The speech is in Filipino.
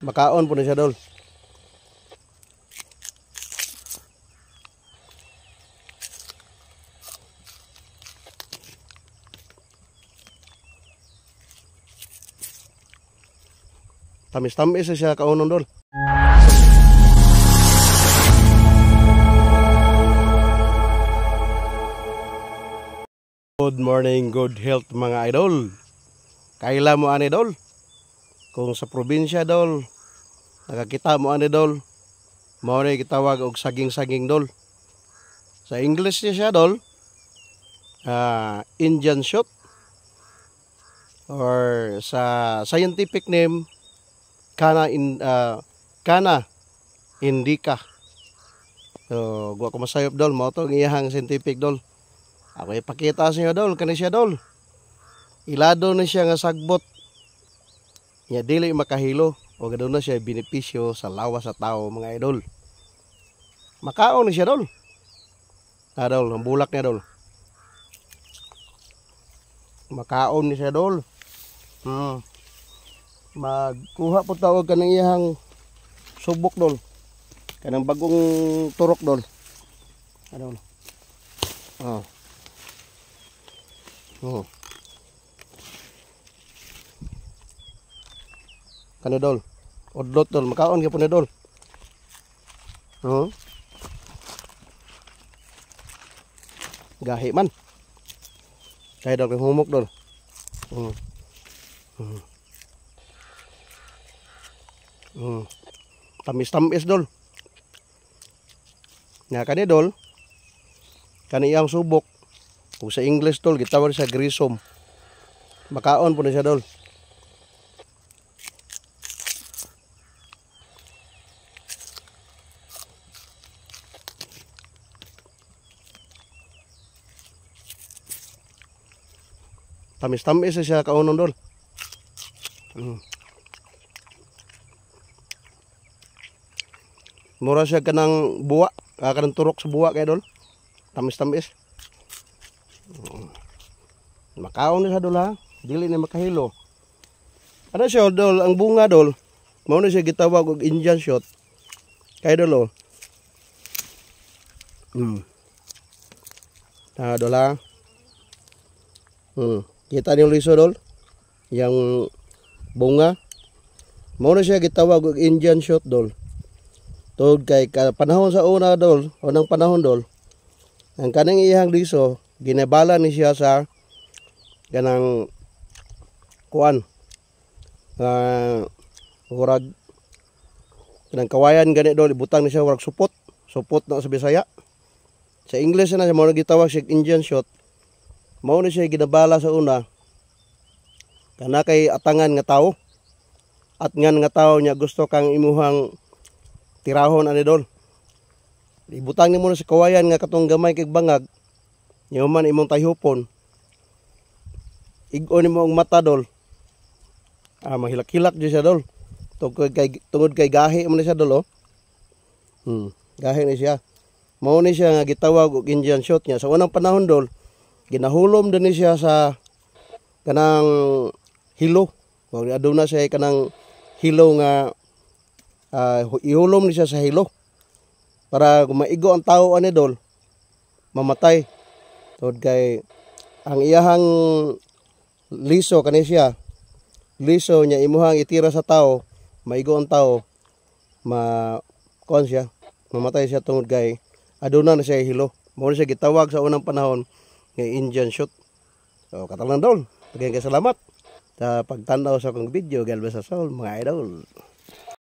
Makaon po na siya dol. Tamis-tamis siya kaunon dol. Good morning, good health mga idol. Kaila mo ani dol? Kung sa probinsya dol, nakakita mo ani dol, mao na gitawag og saging-saging dol. Sa English siya dol, Indian shot, or sa scientific name Canna indica. So, gwa ko masayop dol, mao to ang iyang scientific dol. Ako ipakita sa inyo dol, kani siya dol. Ilado na siya nga sagbot. Nya dili makahilo o gadon na siya benepisyo sa lawas sa tao mga idol. Makaon ni siya dol. Dol, ang bulak niya dol. Makaon ni siya dol. Magkuha po tawag kanang iyang subok dol. Kanang bagong turok dol. Dol. Kani dol. Odlot dol, makaon gyapon ni dol. Gahi man. Kay dol kay humok dol. Tamis-tamis dol. Nga kani dol. Kani iyang subok. Kung sa English dol gitawag siya grissom. Makaon po na siya dol. Tamis-tamis siya kaunon dol. Mura siya kanang buwa, kanang turok sa buwa kay dol. Tamis-tamis. Makaon na siya dol ha. Dili na makahilo. Ano siya dol, ang bunga dol, mao na siya gitawag og Indian shot. Kay dol dol ha. Kita niyo liso dol. Yang bunga. Mao na siya gitawag og Indian shot dol. Tod kay panahon sa una dol, unang panahon dol. Ang kanang iyang liso, ginabala ni siya sa kanang kuan. Urag kanang kawayan gani dol, ibutang ni siya urag supot. Supot na sa Bisaya. Sa English na siya mao gitawag siya Indian shot. Mao na siya ginabala sa una. Kana kay atangan nga tawo. At ngan nga tawo niya gusto kang imuhang tirahon ani dol. Ibutang nimo na sa kawayan nga katong gamay kay bangag. Nya man imong tayhopon. Ig-on nimo ang mata dol. Mahilak-hilak di siya dol. Tungod kay gahi man siya dol gahi ni siya. Mao ni siya nga gitawag og Indian shot niya. Sa unang panahon dol, ginahulom din siya sa kanang hilo. Wag aduna siya kanang hilo nga ihulom ni siya sa hilo para kung maigo ang tao ani dol mamatay. Tod kay ang iyahang liso kani siya, liso niya imuhang itira sa tao, maigo ang tao, kon siya, mamatay siya tungod kay aduna na siya hilo. Mao siya gitawag sa unang panahon nga Indian shot. So katalang dol, daghang salamat sa pagtanaw sa akong video. God bless us all mga idol.